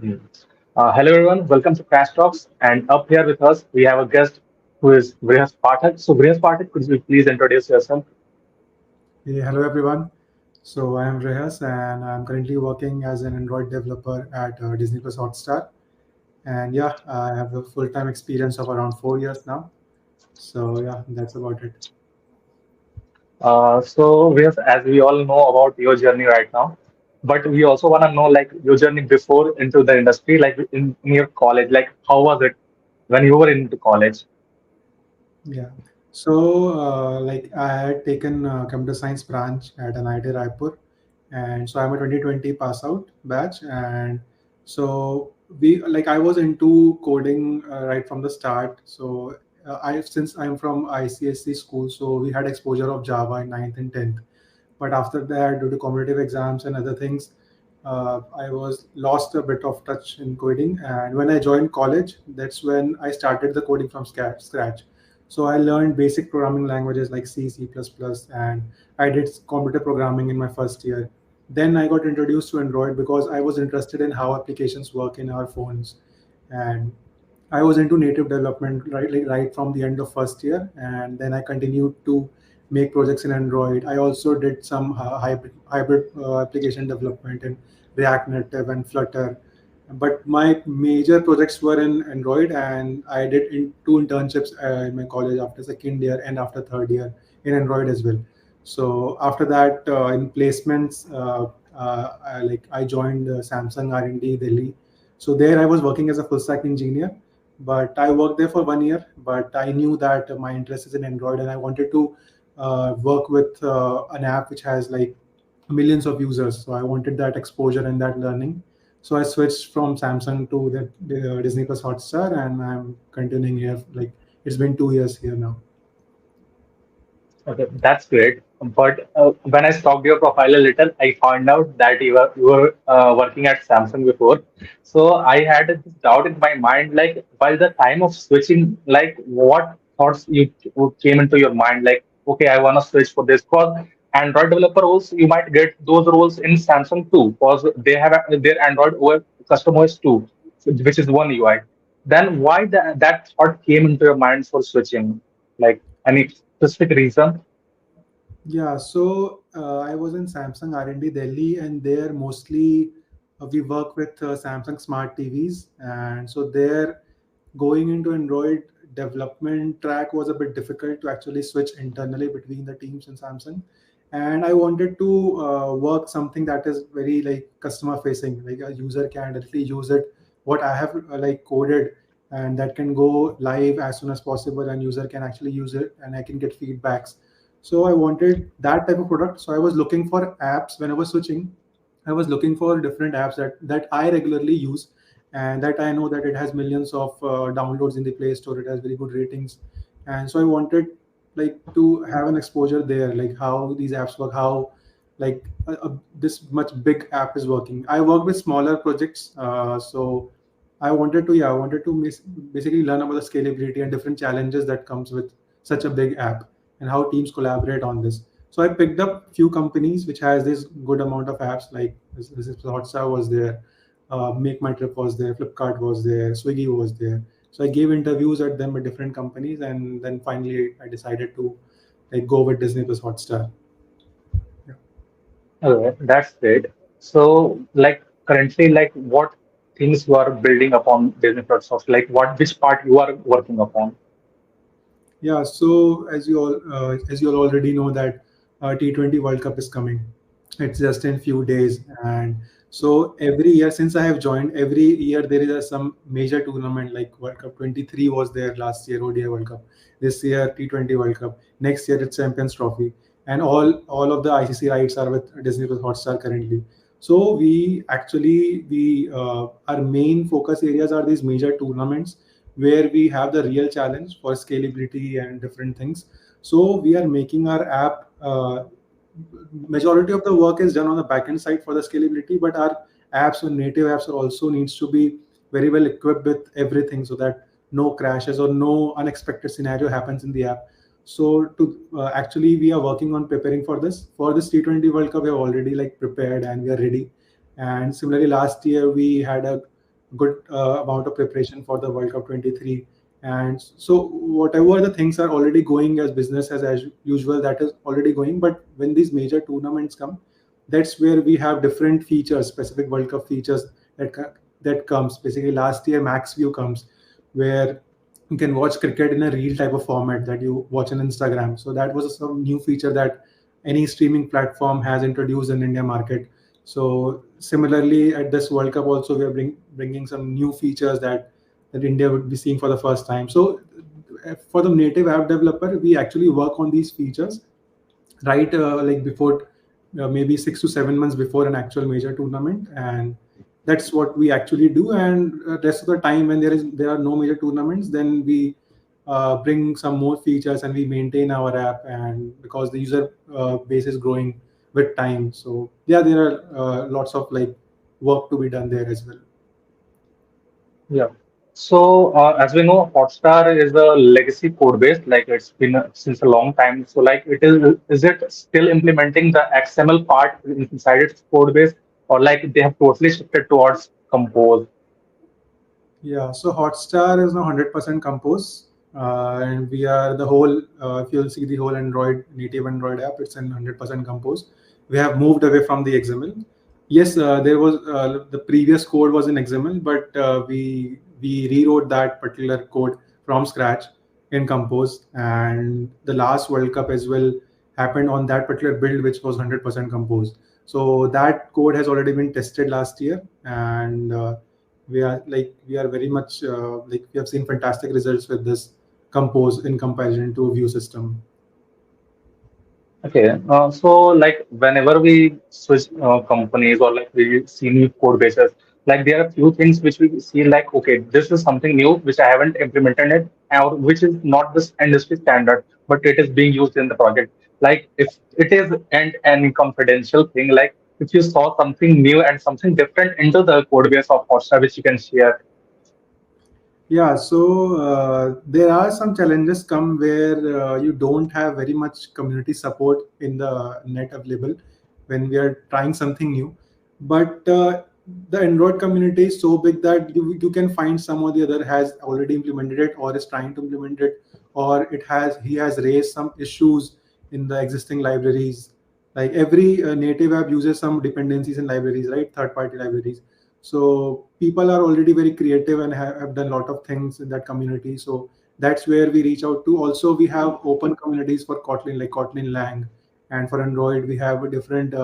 Mm. Hello everyone, welcome to Crash Talks. And up here with us, we have a guest who is Vrihas Pathak. So Vrihas Pathak, could you please introduce yourself? Hey, hello everyone. So I am Rehas and I'm currently working as an Android developer at Disney Plus Hotstar. And yeah, I have a full-time experience of around 4 years now. So yeah, that's about it. So Vrihas, as we all know about your journey right now, but we also want to know like your journey before into the industry, like in your college, like how was it when you were into college? Yeah. So I had taken computer science branch at an IIT Raipur, and so I'm a 2020 pass out batch, and so I was into coding right from the start. So I since I'm from ICSC school, so we had exposure of Java in ninth and 10th. But after that, due to competitive exams and other things, I was lost a bit of touch in coding. And when I joined college, that's when I started the coding from scratch. So I learned basic programming languages like C, C++, and I did computer programming in my first year. Then I got introduced to Android because I was interested in how applications work in our phones. And I was into native development right from the end of first year, and then I continued to make projects in Android. I also did some hybrid application development in React Native and Flutter. But my major projects were in Android, and I did two internships in my college after second year and after third year in Android as well. So after that, in placements, I joined Samsung R&D Delhi. So there I was working as a full stack engineer, but I worked there for 1 year. But I knew that my interest is in Android, and I wanted to work with an app which has like millions of users. So I wanted that exposure and that learning. So I switched from Samsung to the Disney Plus Hotstar, and I'm continuing here. Like it's been 2 years here now. Okay, that's great. But when I stalked your profile a little, I found out that you were working at Samsung before. So I had this doubt in my mind, like by the time of switching, like what thoughts you came into your mind, like okay, I want to switch for this. Because Android developer roles, you might get those roles in Samsung too, because they have their Android OS, custom OS too, which is one UI. Then why that thought came into your mind for switching? Like any specific reason? Yeah, so I was in Samsung R&D Delhi, and there mostly we work with Samsung smart TVs, and so there going into Android development track was a bit difficult to actually switch internally between the teams in Samsung, and I wanted to work something that is very like customer facing, like a user can directly use it, what I have like coded, and that can go live as soon as possible, and user can actually use it, and I can get feedbacks. So I wanted that type of product. So I was looking for apps when I was switching. I was looking for different apps that I regularly use, and that I know that it has millions of downloads in the Play Store. It has very good ratings, and so I wanted like to have an exposure there, like how these apps work, how like this much big app is working. I work with smaller projects, so I wanted to basically learn about the scalability and different challenges that comes with such a big app and how teams collaborate on this. So I picked up few companies which has this good amount of apps, like this is Hotstar was there, Make My Trip was there, Flipkart was there, Swiggy was there. So I gave interviews at them at different companies, and then finally I decided to like go with Disney Plus Hotstar. Yeah. Okay, that's great. So, like currently, like what things you are building upon Disney Plus? Like what which part you are working upon? Yeah, so as you all already know that T20 World Cup is coming. It's just in few days, and so every year since I have joined, every year there is some major tournament like World Cup 23 was there last year, ODI World Cup. This year T20 World Cup. Next year it's Champions Trophy, and all of the ICC rights are with Disney Plus Hotstar currently. So we our main focus areas are these major tournaments where we have the real challenge for scalability and different things. So we are making our app. Majority of the work is done on the backend side for the scalability, but our apps or native apps are also needs to be very well equipped with everything so that no crashes or no unexpected scenario happens in the app. So to actually we are working on preparing for this T20 World Cup. We have already like prepared and we are ready. And similarly, last year we had a good amount of preparation for the World Cup 23. And so whatever the things are already going as business as usual, that is already going. But when these major tournaments come, that's where we have different features, specific World Cup features that comes. Basically, last year Max View comes, where you can watch cricket in a real type of format that you watch on Instagram. So that was some new feature that any streaming platform has introduced in India market. So similarly, at this World Cup also, we are bringing some new features that India would be seeing for the first time. So for the native app developer, we actually work on these features right like before, maybe 6 to 7 months before an actual major tournament, and that's what we actually do. And rest of the time, when there are no major tournaments, then we bring some more features and we maintain our app, and because the user base is growing with time. So yeah, there are lots of like work to be done there as well. Yeah. So, as we know, Hotstar is a legacy code base, like it's been since a long time. So, like, is it still implementing the XML part inside its code base, or like they have totally shifted towards Compose? Yeah, so Hotstar is now 100% Compose, and we are the whole. If you'll see the whole Android native Android app, it's in 100% Compose. We have moved away from the XML. Yes, there was the previous code was in XML, but we rewrote that particular code from scratch in Compose, and the last World Cup as well happened on that particular build, which was 100% Compose. So that code has already been tested last year, and we are very much like we have seen fantastic results with this compose in comparison to view system. Okay, so like whenever we switch companies or like we see new code bases, like there are few things which we see like, okay, this is something new which I haven't implemented it, or which is not this industry standard, but it is being used in the project. Like if it is and any confidential thing, like if you saw something new and something different into the code base of Hotstar, which you can share. Yeah, so there are some challenges come where you don't have very much community support in the net available when we are trying something new. But the Android community is so big that you can find some or the other has already implemented it or is trying to implement it, or he has raised some issues in the existing libraries. Like every native app uses some dependencies in libraries, right? Third party libraries. So people are already very creative and have done a lot of things in that community. So that's where we reach out to. Also, we have open communities for Kotlin, like Kotlin Lang, and for Android we have a different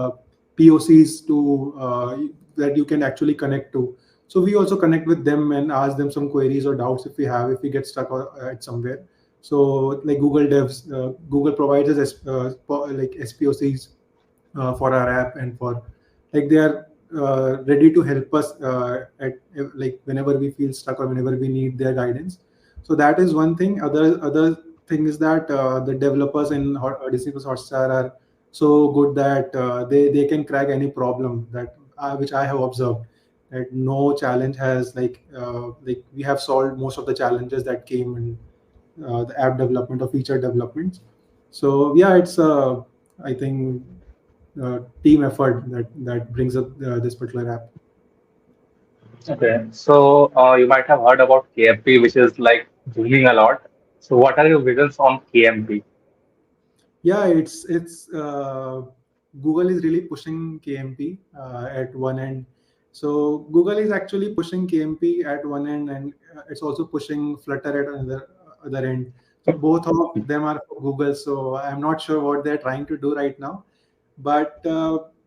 POCs to that you can actually connect to. So we also connect with them and ask them some queries or doubts if we get stuck at somewhere. So like Google Devs, Google provides us like SPOCs for our app, and for like they are ready to help us at like whenever we feel stuck or whenever we need their guidance. So that is one thing. Other thing is that the developers in Disney Plus Hotstar are so good that they can crack any problem that which I have observed, that no challenge has like we have solved most of the challenges that came in the app development or feature development. So yeah, it's I think team effort that brings up this particular app. Okay, so you might have heard about KMP, which is like booming a lot. So what are your visions on KMP? Yeah, it's Google is really pushing KMP at one end. So Google is actually pushing KMP at one end, and it's also pushing Flutter at another other end. So both of them are for Google. So I'm not sure what they're trying to do right now, but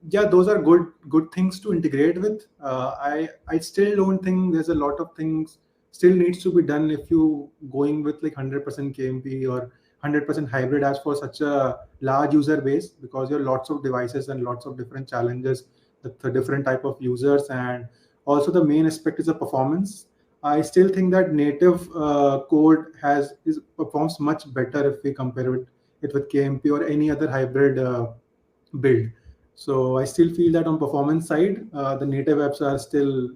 yeah, those are good things to integrate with. I still don't think there's a lot of things still needs to be done if you going with like 100% KMP or 100% hybrid apps for such a large user base, because you have lots of devices and lots of different challenges, the different type of users, and also the main aspect is the performance. I still think that native code performs much better if we compare it with KMP or any other hybrid build. So I still feel that on performance side, the native apps are still,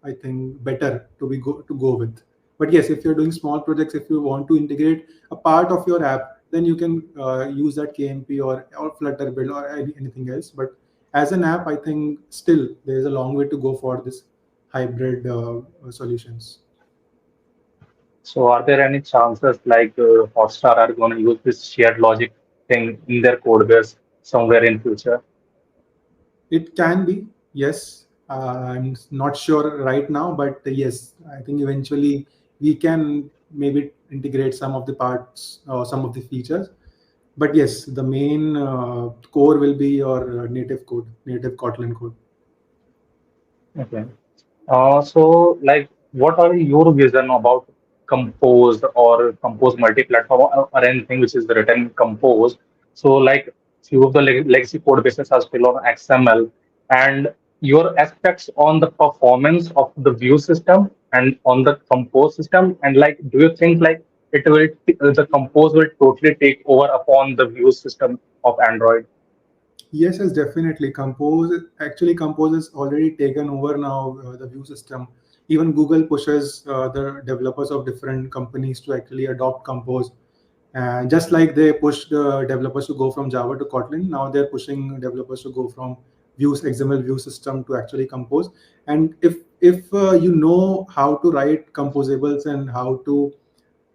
I think, better to go with. But yes, if you're doing small projects, if you want to integrate a part of your app, then you can use that KMP or Flutter build or anything else. But as an app, I think still there is a long way to go for this. hybrid solutions. So are there any chances like Hotstar are going to use this shared logic thing in their code base somewhere in future? It can be, yes. I'm not sure right now, but yes, I think eventually we can maybe integrate some of the parts or some of the features. But yes, the main core will be your native code, native Kotlin code. Okay. So, like, what are your vision about Compose or Compose multi-platform or anything which is written in Compose? So, like, few of the legacy code bases are still on XML, and your aspects on the performance of the view system and on the Compose system, and like, do you think like the Compose will totally take over upon the view system of Android? Yes, yes, definitely. Compose is already taken over now, the view system. Even Google pushes the developers of different companies to actually adopt Compose. And just like they pushed developers to go from Java to Kotlin, now they're pushing developers to go from Views XML view system to actually Compose. And if you know how to write composables and how to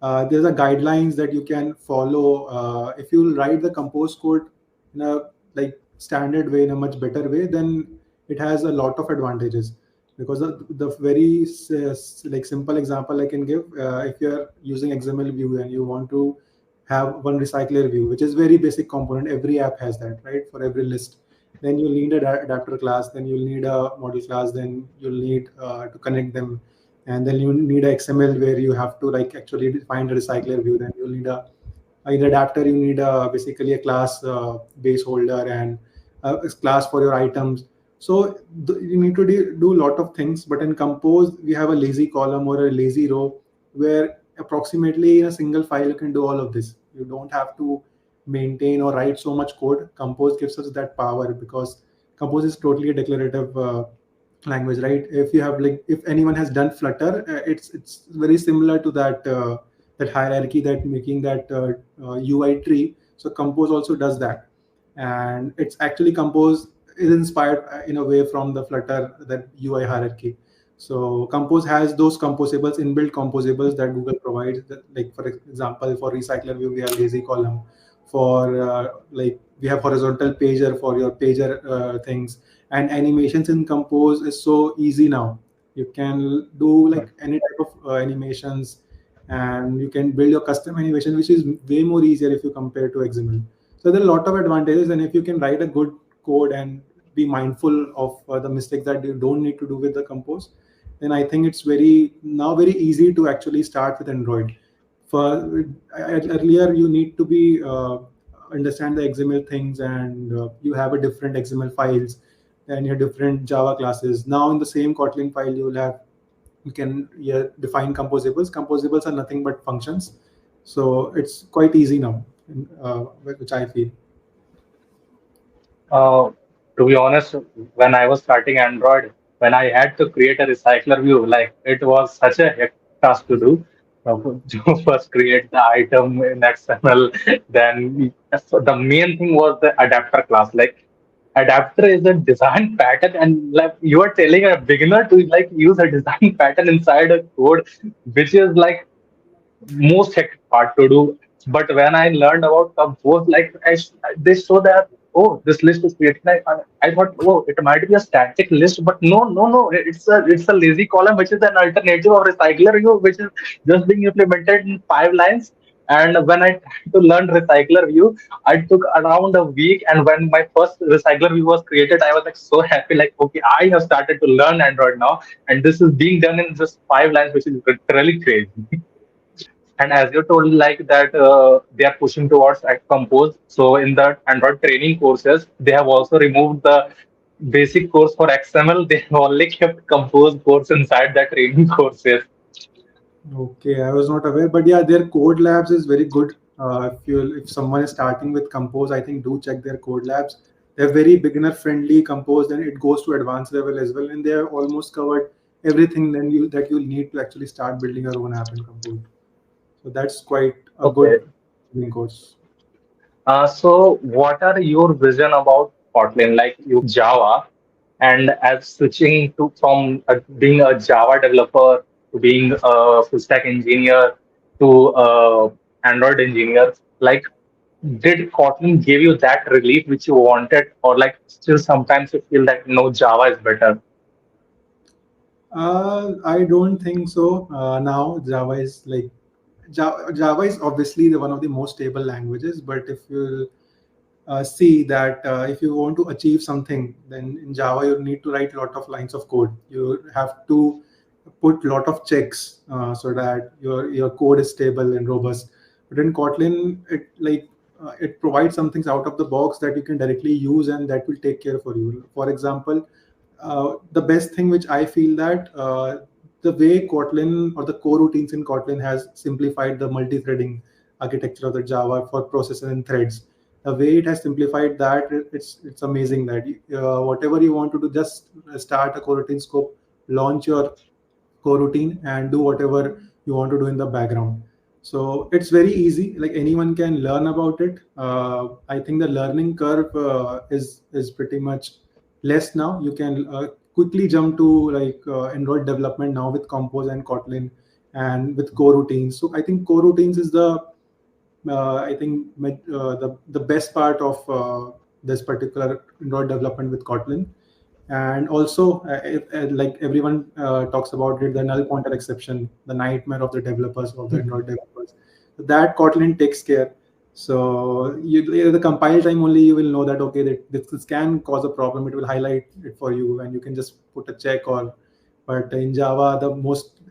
there's a guidelines that you can follow. If you write the compose code in a like standard way, in a much better way, then it has a lot of advantages. Because the very like simple example I can give, if you're using XML view and you want to have one recycler view, which is very basic component, every app has that, right? For every list, then you'll need a adapter class, then you'll need a model class, then you'll need to connect them, and then you need a XML where you have to like actually find a recycler view. Then you'll need a in adapter, you need a basically a class base holder and a class for your items. So you need to do a lot of things. But in Compose, we have a lazy column or a lazy row where approximately in a single file you can do all of this. You don't have to maintain or write so much code. Compose gives us that power because Compose is totally a declarative language, right? If you have like if anyone has done Flutter, it's very similar to that hierarchy, that making that UI tree. So Compose also does that, and it's actually Compose is inspired in a way from the Flutter, that UI hierarchy. So Compose has those composables, inbuilt composables that Google provides. That, like for example, for recycler view, we have lazy column. For like we have horizontal pager for your pager things, and animations in Compose is so easy now. You can do like any type of animations, and you can build your custom animation, which is way more easier if you compare to XML. So there are a lot of advantages, and if you can write a good code and be mindful of the mistakes that you don't need to do with the Compose, then I think it's very easy to actually start with Android. For earlier, you need to be understand the XML things, and you have a different XML files and your different Java classes. Now in the same Kotlin file, you can, yeah, define composables. Composables are nothing but functions, so it's quite easy now, which I feel. Uh, to be honest, when I was starting Android, when I had to create a recycler view, like it was such a hectic task to do. To first create the item in XML, then so the main thing was the adapter class. Like adapter is a design pattern, and like you are telling a beginner to like use a design pattern inside a code, which is like most hectic part to do. But when I learned about Compose, like they show that oh, this list is created. I thought oh, it might be a static list, but no, it's a lazy column, which is an alternative of recycler view, which is just being implemented in 5 lines. And when I tried to learn recycler view, I took around a week. And when my first recycler view was created, I was like so happy, like okay, I have started to learn Android now, and this is being done in just 5 lines, which is literally crazy. And as you told, like that, they are pushing towards Compose. So in the Android training courses, they have also removed the basic course for XML. They have only kept Compose course inside the training courses. Okay, I was not aware, but yeah, their code labs is very good. If someone is starting with Compose, I think do check their code labs. They're very beginner friendly. Compose, then it goes to advanced level as well, and they have almost covered everything then you that you'll need to actually start building your own app in Compose. So that's quite a good Okay. learning course. So what are your vision about Kotlin? Like you Java. And as switching to from being a Java developer to being a full stack engineer to Android engineer, like did Kotlin give you that relief which you wanted, or like still sometimes you feel that no, Java is better? I don't think so. Now Java is like Java is obviously the one of the most stable languages, but if you see that if you want to achieve something, then in Java you need to write a lot of lines of code. You have to put a lot of checks so that your code is stable and robust. But in Kotlin, it provides some things out of the box that you can directly use and that will take care for you. For example, the best thing which I feel that the way Kotlin or the core routines in Kotlin has simplified the multi-threading architecture of the Java for processes and threads. The way it has simplified that, it's amazing that whatever you want to do, just start a coroutine scope, launch your coroutine, and do whatever you want to do in the background. So it's very easy. Like anyone can learn about it. I think the learning curve is pretty much less now. You can quickly jump to like Android development now with Compose and Kotlin and with coroutines. So I think coroutines is the the best part of this particular Android development with Kotlin. And also, like everyone talks about it, the null pointer exception, the nightmare of the developers, of the Android developers. That Kotlin takes care. So the compile time only you will know that okay, that this can cause a problem. It will highlight it for you, and you can just put a check or. But in Java, the most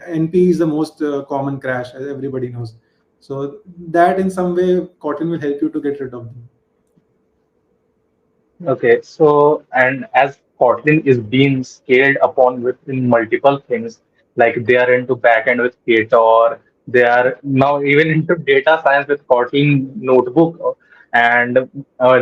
NP is the most common crash, as everybody knows. So that in some way, Kotlin will help you to get rid of them. Okay, so and as Kotlin is being scaled upon within multiple things, like they are into backend with Ktor, they are now even into data science with Kotlin notebook, and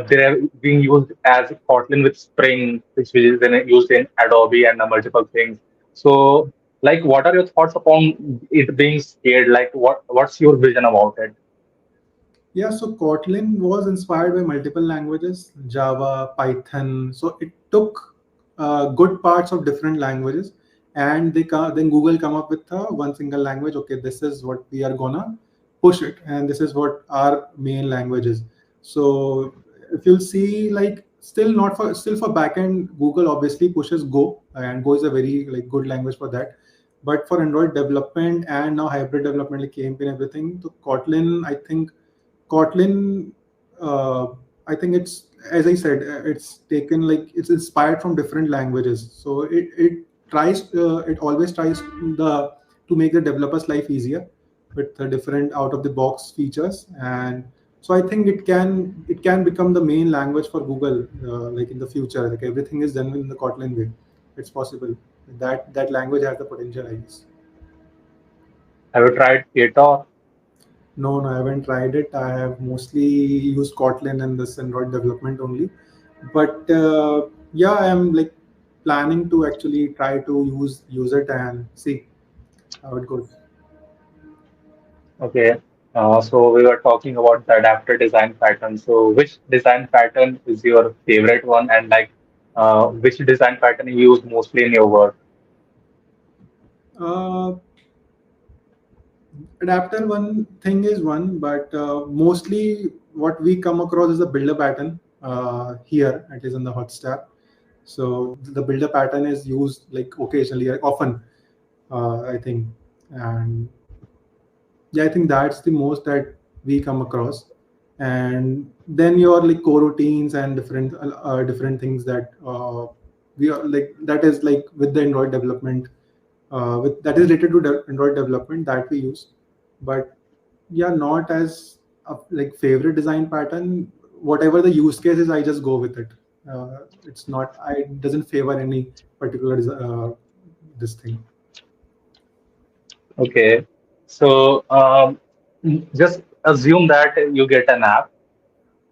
they are being used as Kotlin with Spring, which is then used in Adobe and multiple things. So, like, what are your thoughts upon it being scaled? Like, what's your vision about it? Yeah, so Kotlin was inspired by multiple languages, Java, Python. So it took good parts of different languages, and then Google come up with one single language. Okay, this is what we are gonna push it, and this is what our main language is. So if you'll see, like still for backend, Google obviously pushes Go, and Go is a very like good language for that. But for Android development and now hybrid development like KMP and everything, so Kotlin, I think Kotlin, uh, I think it's as I said, it's taken like it's inspired from different languages. So it always tries to make the developers' life easier with the different out of the box features. And so I think it can become the main language for Google like in the future. Like everything is done in the Kotlin way. It's possible that language has the potential, I guess. Have you tried Ktor? No, no, I haven't tried it. I have mostly used Kotlin and this Android development only. But yeah, I am like planning to actually try to use it and see how it goes. Okay. So we were talking about the adapter design pattern. So which design pattern is your favorite one, and like which design pattern you use mostly in your work? Uh, Adapter one thing is one, but mostly what we come across is a builder pattern here, at least in the Hotstar. So the builder pattern is used like occasionally, often, I think, and yeah, I think that's the most that we come across. And then your like coroutines and different things that we are like that is like with the Android development, with that is related to Android development that we use. But yeah, not as a like favorite design pattern. Whatever the use case is, I just go with it. It's not, I it doesn't favor any particular this thing. Okay. So just assume that you get an app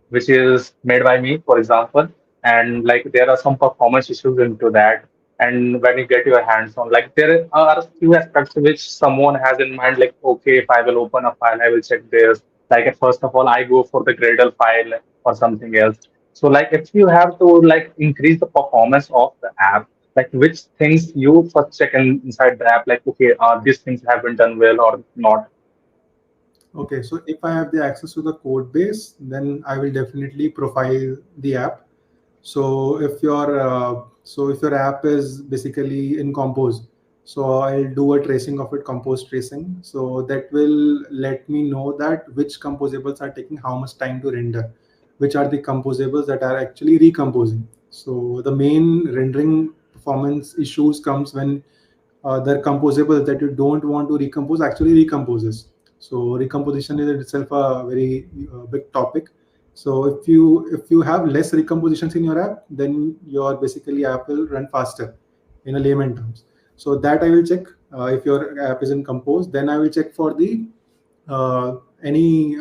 which is made by me, for example, and like there are some performance issues into that. And when you get your hands on, like there are a few aspects which someone has in mind, like, okay, if I will open a file, I will check this. Like, first of all, I go for the Gradle file or something else. So like if you have to like increase the performance of the app, like which things you first check inside the app, like okay, these things have been done well or not. Okay, so if I have the access to the code base, then I will definitely profile the app. So if your app is basically in Compose, so I'll do a tracing of it, Compose tracing. So that will let me know that which composables are taking how much time to render, which are the composables that are actually recomposing. So the main rendering performance issues comes when the composable that you don't want to recompose actually recomposes. So recomposition is itself a very big topic. So if you have less recompositions in your app, then your basically app will run faster, in a layman terms. So that I will check. If your app is in Compose, then I will check for the any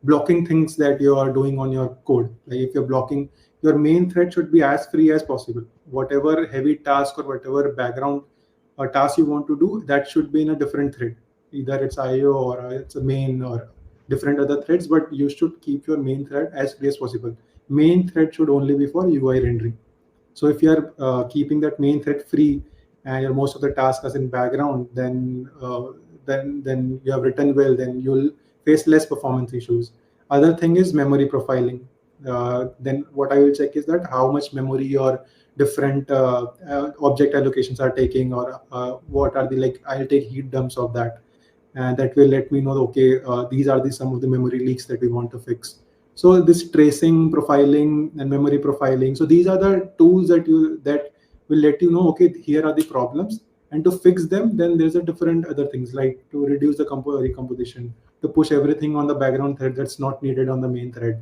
blocking things that you are doing on your code. Like if you're blocking, your main thread should be as free as possible. Whatever heavy task or whatever background task you want to do, that should be in a different thread. Either it's IO or it's a main or different other threads, but you should keep your main thread as free as possible. Main thread should only be for UI rendering. So if you are keeping that main thread free and your most of the tasks are in background, then you have written well. Then you'll face less performance issues. Other thing is memory profiling. Then what I will check is that how much memory your different object allocations are taking, or what are the, like I'll take heat dumps of that, and that will let me know, okay, these are the some of the memory leaks that we want to fix. So this tracing, profiling, and memory profiling, so these are the tools that will let you know, okay, here are the problems, and to fix them, then there's a different other things, like to reduce the recomposition, to push everything on the background thread that's not needed on the main thread.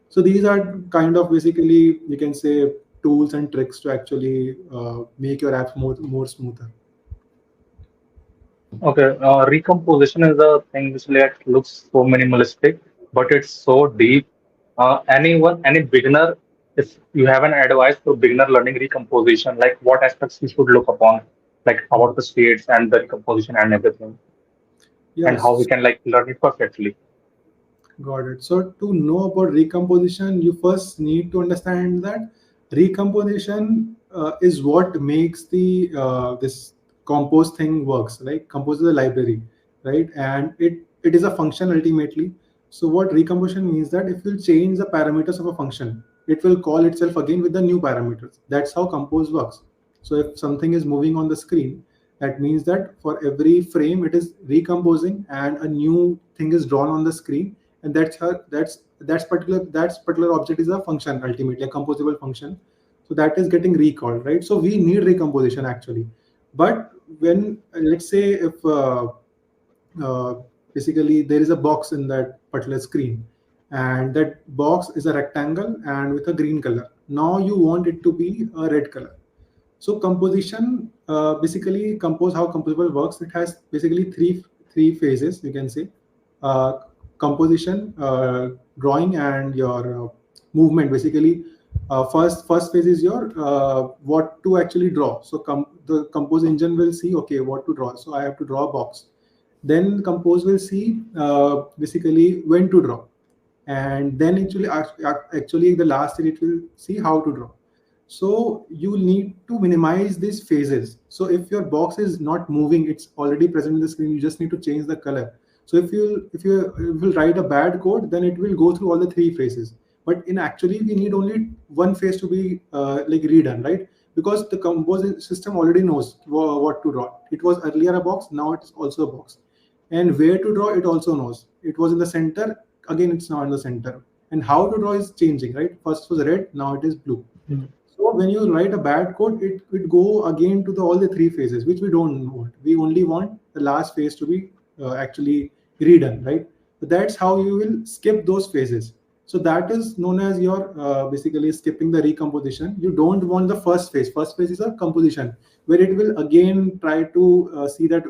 So these are kind of basically, you can say, tools and tricks to actually make your apps more smoother. Okay, recomposition is a thing which like looks so minimalistic, but it's so deep. Any beginner, if you have an advice for beginner learning recomposition, like what aspects you should look upon, like about the states and the recomposition and everything, and how we Yes. can like learn it perfectly. Got it. So to know about recomposition, you first need to understand that recomposition is what makes the this compose thing works. Right? Compose is a library, right? And it is a function ultimately. So what recomposition means, that if you change the parameters of a function, it will call itself again with the new parameters. That's how compose works. So if something is moving on the screen, that means that for every frame it is recomposing and a new thing is drawn on the screen, and that's particular object is a function, ultimately a composable function. So that is getting recalled, right? So we need recomposition actually. But when let's say if uh, basically there is a box in that particular screen, and that box is a rectangle and with a green color, now you want it to be a red color. So composition, basically compose, how composable works. It has basically three phases, you can say. Uh, Composition, drawing, and your movement. Basically, first phase is your what to actually draw. So the compose engine will see, okay, what to draw. So I have to draw a box. Then compose will see basically when to draw, and then actually the last stage it will see how to draw. So you need to minimize these phases. So if your box is not moving, it's already present in the screen, you just need to change the color. So if you write a bad code, then it will go through all the three phases. But in actually we need only one phase to be like redone, right? Because the compose system already knows what to draw. It was earlier a box, now it's also a box. And where to draw, it also knows. It was in the center, again it's now in the center. And how to draw is changing, right? First was red, now it is blue. Mm. So when you write a bad code, it go again to all the three phases, which we don't want. We only want the last phase to be actually redone, right? But that's how you will skip those phases. So that is known as your basically skipping the recomposition. You don't want the first phase. First phase is a composition, where it will again try to see that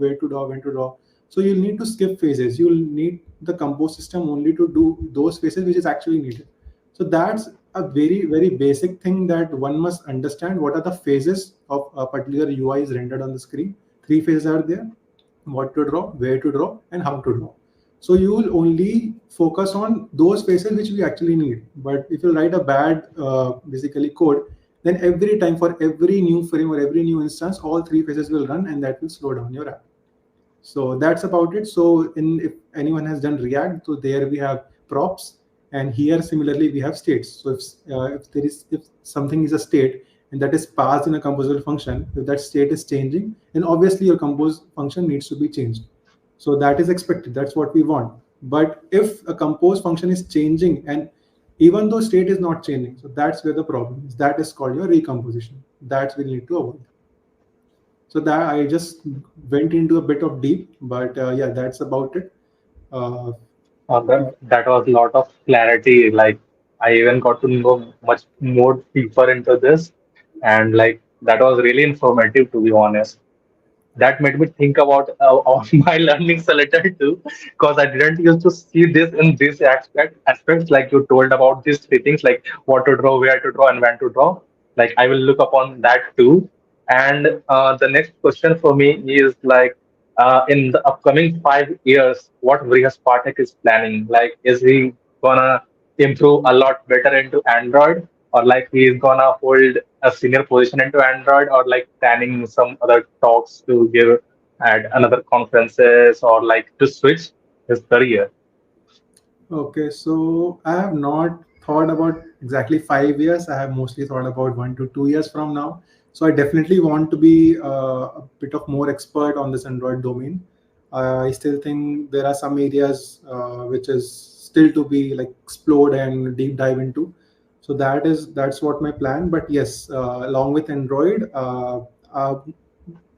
where to draw, when to draw. So you'll need to skip phases. You'll need the compose system only to do those phases which is actually needed. So that's a very, very basic thing that one must understand. What are the phases of a particular UI is rendered on the screen? Three phases are there: what to draw, where to draw, and how to draw. So you will only focus on those phases which we actually need. But if you write a bad basically code, then every time for every new frame or every new instance, all three phases will run, and that will slow down your app. So that's about it. So in if anyone has done React, so there we have props, and here similarly we have states. So if something is a state and that is passed in a composable function, if that state is changing, then obviously your compose function needs to be changed. So that is expected. That's what we want. But if a compose function is changing and even though state is not changing, so that's where the problem is. That is called your recomposition. That's we need to avoid. So that I just went into a bit of deep, but yeah, that's about it. Uh, if, That was a lot of clarity. Like I even got to know much more deeper into this, and like that was really informative, to be honest. That made me think about on my learnings a little too, because I didn't used to see this in this aspects like you told about these three things, like what to draw, where to draw, and when to draw. Like I will look upon that too. And the next question for me is like, in the upcoming 5 years, what Vrihas Pathak is planning? Like, is he gonna improve a lot better into Android, or like he's gonna hold a senior position into Android, or like planning some other talks to give at another conferences, or like to switch his career? okay, so I have not thought about exactly 5 years. I have mostly thought about 1 to 2 years from now. So I definitely want to be a bit of more expert on this Android domain. I still think there are some areas which is still to be like explored and deep dive into. So that's what my plan. But yes, along with Android,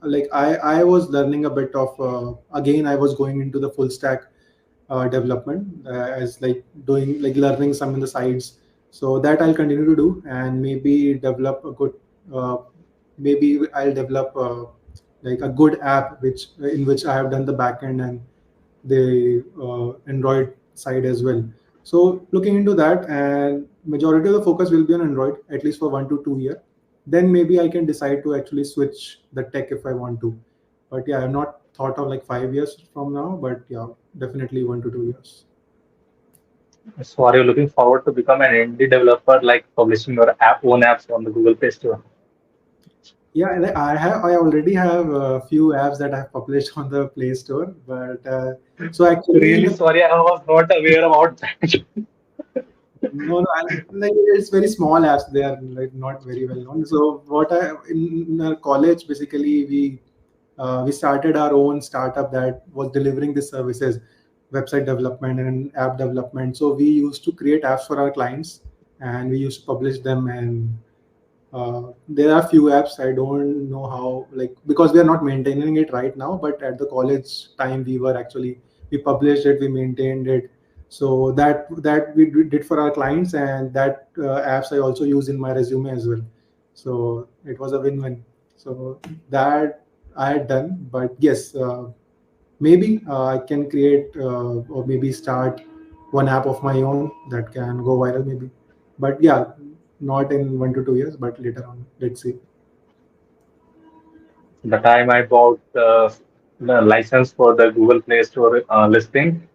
like I was learning a bit of again I was going into the full stack development as like doing like learning some in the sides. So that I'll continue to do and maybe develop a good uh, maybe I'll develop like a good app which in which I have done the backend and the Android side as well. So looking into that, and majority of the focus will be on Android at least for 1 to 2 year. Then maybe I can decide to actually switch the tech if I want to. But yeah, I've not thought of like 5 years from now, but yeah, definitely 1 to 2 years. So are you looking forward to become an indie developer, like publishing your own apps on the Google Play Store? Yeah, and I already have a few apps that I've published on the Play Store, but so actually Really the sorry, I was not aware about that. no, no, like it's very small apps. They are like not very well known. So what I in our college basically we started our own startup that was delivering the services, website development and app development. So we used to create apps for our clients, and we used to publish them. And there are few apps I don't know how like because we are not maintaining it right now. But at the college time, we were actually we published it, we maintained it. So that we did for our clients, and that apps I also use in my resume as well. So it was a win-win. So that I had done, but yes, maybe I can create or maybe start one app of my own that can go viral, maybe. But yeah, not in 1 to 2 years, but later on. Let's see. The time I bought the license for the Google Play Store listing,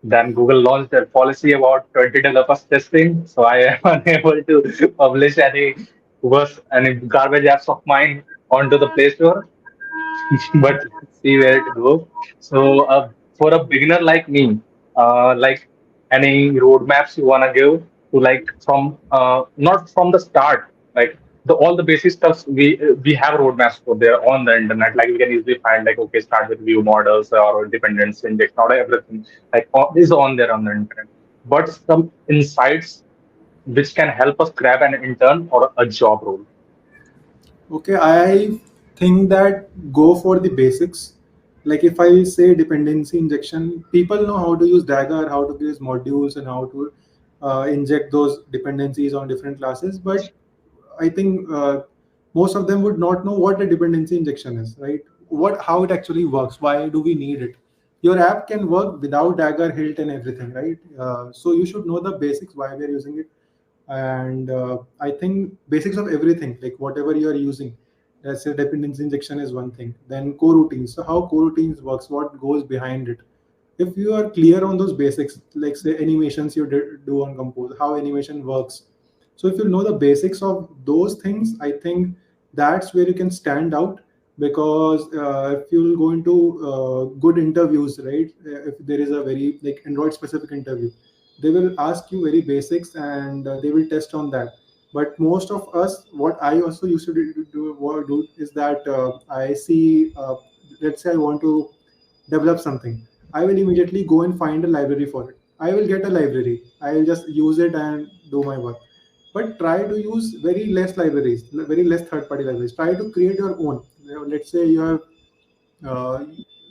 then Google launched their policy about 20 developers testing. So I am unable to publish any garbage apps of mine onto the Play Store. But let's see where it goes. So for a beginner like me, like any roadmaps you wanna give to like from not from the start, like the all the basic stuff we have roadmaps for there on the internet. Like we can easily find like okay, start with view models or dependence index, not everything like is on there on the internet. But some insights which can help us grab an intern or a job role. Okay, I think that go for the basics. Like if I say dependency injection, people know how to use Dagger, how to use modules, and how to inject those dependencies on different classes. But I think most of them would not know what a dependency injection is, right? What how it actually works. Why do we need it? Your app can work without Dagger, Hilt, and everything, right? So you should know the basics why we are using it, and I think basics of everything, like whatever you are using. Let's say dependency injection is one thing. Then coroutines. So how coroutines works, what goes behind it, if you are clear on those basics, like say animations you do on Compose, how animation works. So if you know the basics of those things, I think that's where you can stand out. Because if you'll go into good interviews, right? If there is a very like Android specific interview, they will ask you very basics, and they will test on that. But most of us, what I also used to do is that I see, let's say I want to develop something, I will immediately go and find a library for it. I will get a library. I will just use it and do my work. But try to use very less libraries, very less third-party libraries. Try to create your own. Let's say uh,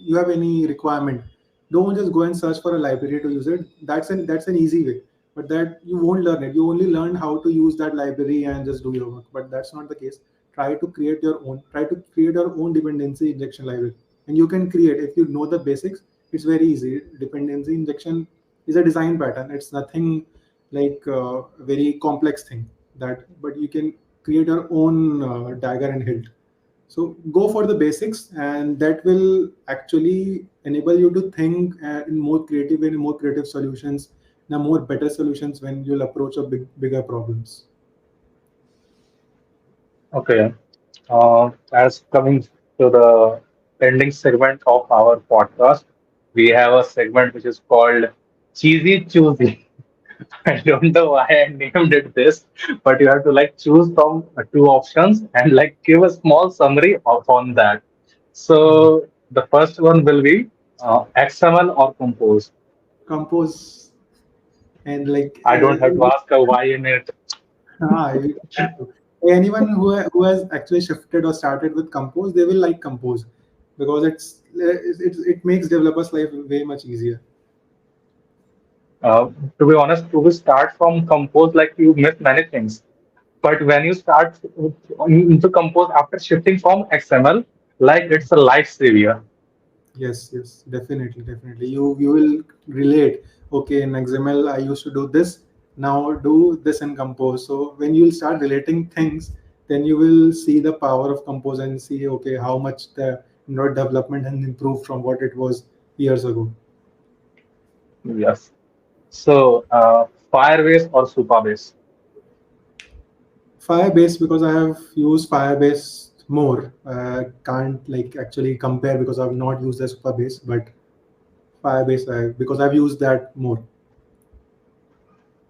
you have any requirement, don't just go and search for a library to use it. That's an easy way, but that you won't learn it. You only learn how to use that library and just do your work. But that's not the case. Try to create your own. Try to create your own dependency injection library, and you can create if you know the basics. It's very easy. Dependency injection is a design pattern. It's nothing like very complex thing. That, but you can create your own dagger and hilt. So go for the basics, and that will actually enable you to think in more creative and more creative solutions, and more better solutions when you'll approach a bigger problems. Okay. As coming to the ending segment of our podcast, we have a segment which is called Cheesy Choosy. I don't know why I named it this, but you have to like choose from two options and like give a small summary of on that. Hmm. So the first one will be XML or Compose. Compose and like I don't have to ask a why in it. you don't have to. Anyone who has actually shifted or started with Compose, they will like Compose because it makes developers' life way much easier. Uh, to be honest, to start from Compose, like you miss many things. But when you start into Compose after shifting from XML, like it's a life savior. Yes, yes, definitely, definitely. You will relate. Okay, in XML I used to do this. Now do this in Compose. So when you'll start relating things, then you will see the power of Compose and see okay how much the development has improved from what it was years ago. Yes. So Firebase or Supabase? Firebase, because I have used Firebase more. Can't like actually compare because I've not used the Superbase, but Firebase because I've used that more.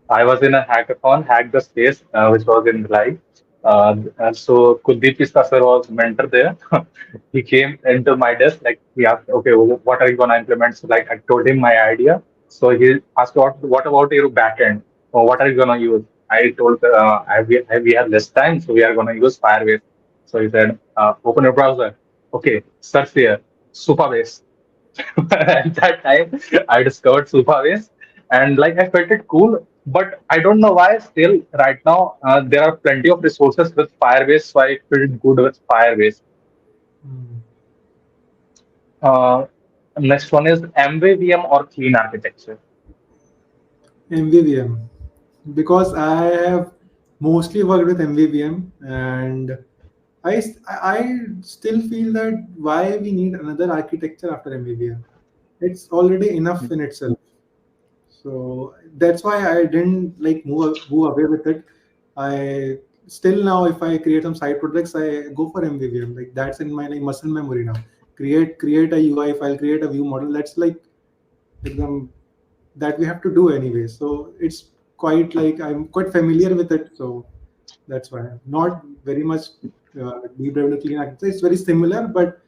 I was in a hackathon, Hack the Space, which was in July. And so Kuldeep Pista sir was mentor there. He came into my desk, like he asked, okay, what are you going to implement? So like I told him my idea. So he asked, what about your backend? Or what are you going to use? I told, we have less time, so we are going to use Firebase. So he said, open your browser. Okay, search here, Supabase. At that time, I discovered Supabase, and like I felt it cool, but I don't know why. Still, right now, there are plenty of resources with Firebase, so I felt good with Firebase. Hmm. Uh, Next one is MVVM or clean architecture. MVVM, because I have mostly worked with MVVM, and I still feel that why we need another architecture after MVVM. It's already enough in itself. So that's why I didn't like move away with it. I still now, if I create some side projects, I go for MVVM. Like that's in my like muscle memory now. Create a UI file, create a view model. That's like that we have to do anyway. So it's quite like I'm quite familiar with it. So that's why I'm not very much deep dive into clean architecture. It's very similar, but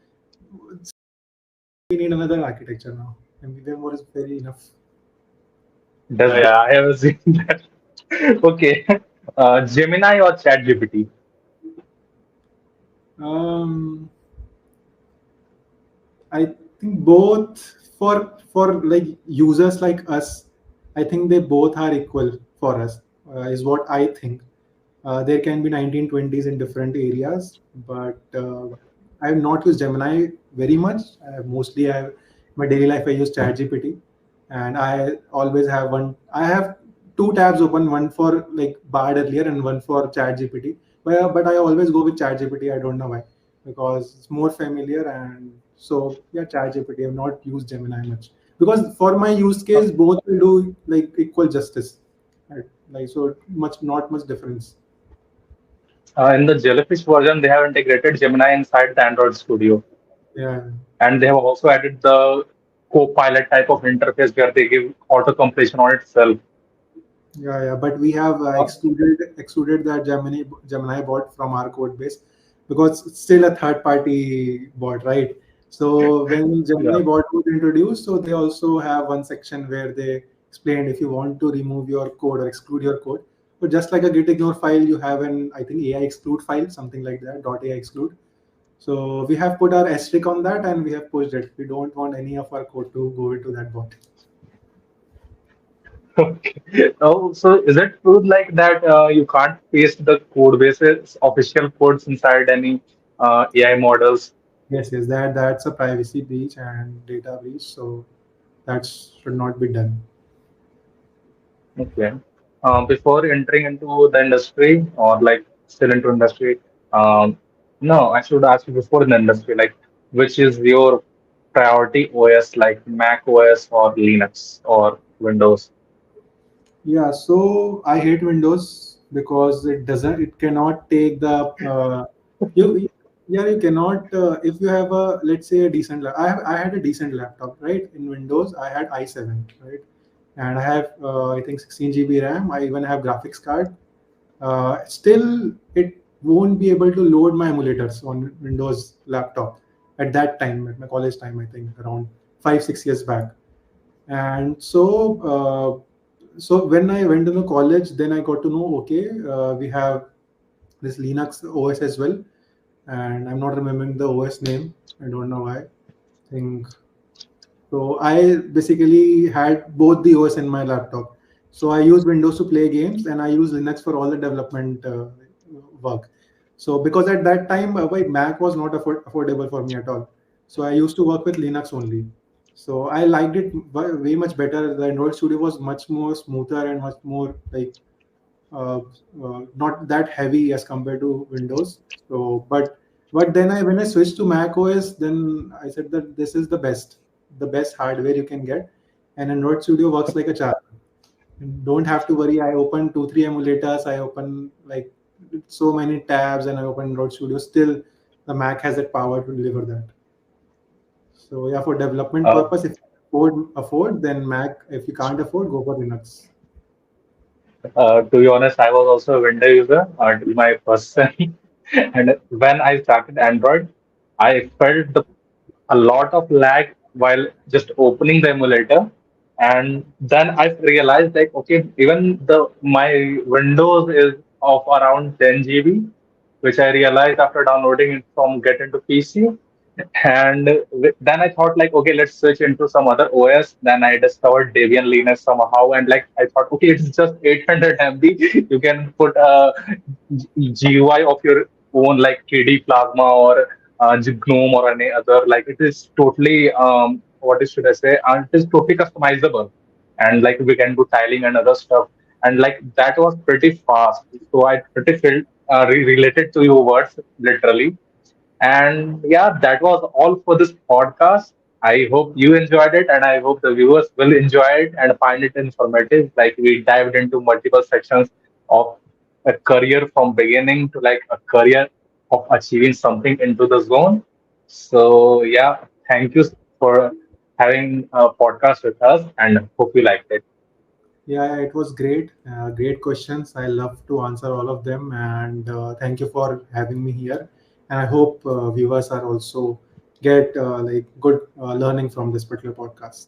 we need another architecture now. MVVM was very enough. Yeah, I have seen that. Okay, Gemini or ChatGPT. Um, I think both for like users like us, I think they both are equal for us. Is what I think. There can be 1920s in different areas, but I have not used Gemini very much. Mostly, my daily life I use ChatGPT, and I always have one. I have two tabs open, one for like Bard earlier and one for ChatGPT. But I always go with ChatGPT. I don't know why, because it's more familiar, and so yeah, ChatGPT. I've not used Gemini much. because for my use case, both will do like equal justice. Right? Like so, much not much difference. In the Jellyfish version, they have integrated Gemini inside the Android Studio, Yeah. and they have also added the co-pilot type of interface where they give auto completion on itself. Yeah, yeah, but we have Uh, excluded that Gemini bot from our code base because it's still a third party bot, right? So when yeah. Gemini bot was introduced, so they also have one section where they explained if you want to remove your code or exclude your code. So just like a git ignore file, you have an I think AI exclude file, something like that, .ai exclude. So we have put our asterisk on that and we have pushed it. We don't want any of our code to go into that bot. Okay. Oh, so is it true like that you can't paste the code bases, official codes inside any AI models? Yes, yes, that's a privacy breach and data breach, so that should not be done. Okay. Before entering into the industry or like still into industry, um, no, I should ask you before in the industry, like which is your priority OS, like Mac OS or Linux or Windows? Yeah, so I hate Windows because it cannot take the you yeah, you cannot if you have a, let's say, a decent I had a decent laptop, right? In Windows I had i7, right? And I have I think 16 GB RAM. I even have graphics card. Still it won't be able to load my emulators on Windows laptop at that time, at my college time, I think around 5 6 years back. And so when I went to the college, then I got to know, okay, we have this Linux OS as well, and I'm not remembering the OS name. I don't know why. I think so. I basically had both the OS in my laptop. So I use Windows to play games, and I use Linux for all the development work. So because at that time, my Mac was not affordable for me at all. So I used to work with Linux only. So I liked it way much better. The Android Studio was much more smoother and much more like uh, not that heavy as compared to Windows. So, but then when I switched to Mac OS, then I said that this is the best hardware you can get, and Android Studio works like a charm. You don't have to worry. I open 2 3 emulators. I open like so many tabs, and I open Android Studio. Still, the Mac has that power to deliver that. So yeah, for development Uh, purpose, if you afford, then Mac. If you can't afford, go for Linux. to be honest, I was also a Windows user until my first sem. And when I started Android, I felt a lot of lag while just opening the emulator. And then I realized like, okay, even the my Windows is of around 10 GB, which I realized after downloading it from Get into PC. And then I thought like, okay, let's switch into some other OS. Then I discovered Debian Linux somehow, and like I thought, okay, it's just 800 MB. You can put a GUI of your own, like KD Plasma or GNOME or any other. Like it is totally, should I say? It is totally customizable, and like we can do tiling and other stuff. And like that was pretty fast. So I pretty felt related to your words literally. And yeah, that was all for this podcast. I hope you enjoyed it, and I hope the viewers will enjoy it and find it informative. Like we dived into multiple sections of a career from beginning to like a career of achieving something into the zone. So yeah, thank you for having a podcast with us, and hope you liked it. Yeah, yeah, it was great. Great questions. I love to answer all of them. And thank you for having me here. And I hope viewers are also get like good learning from this particular podcast.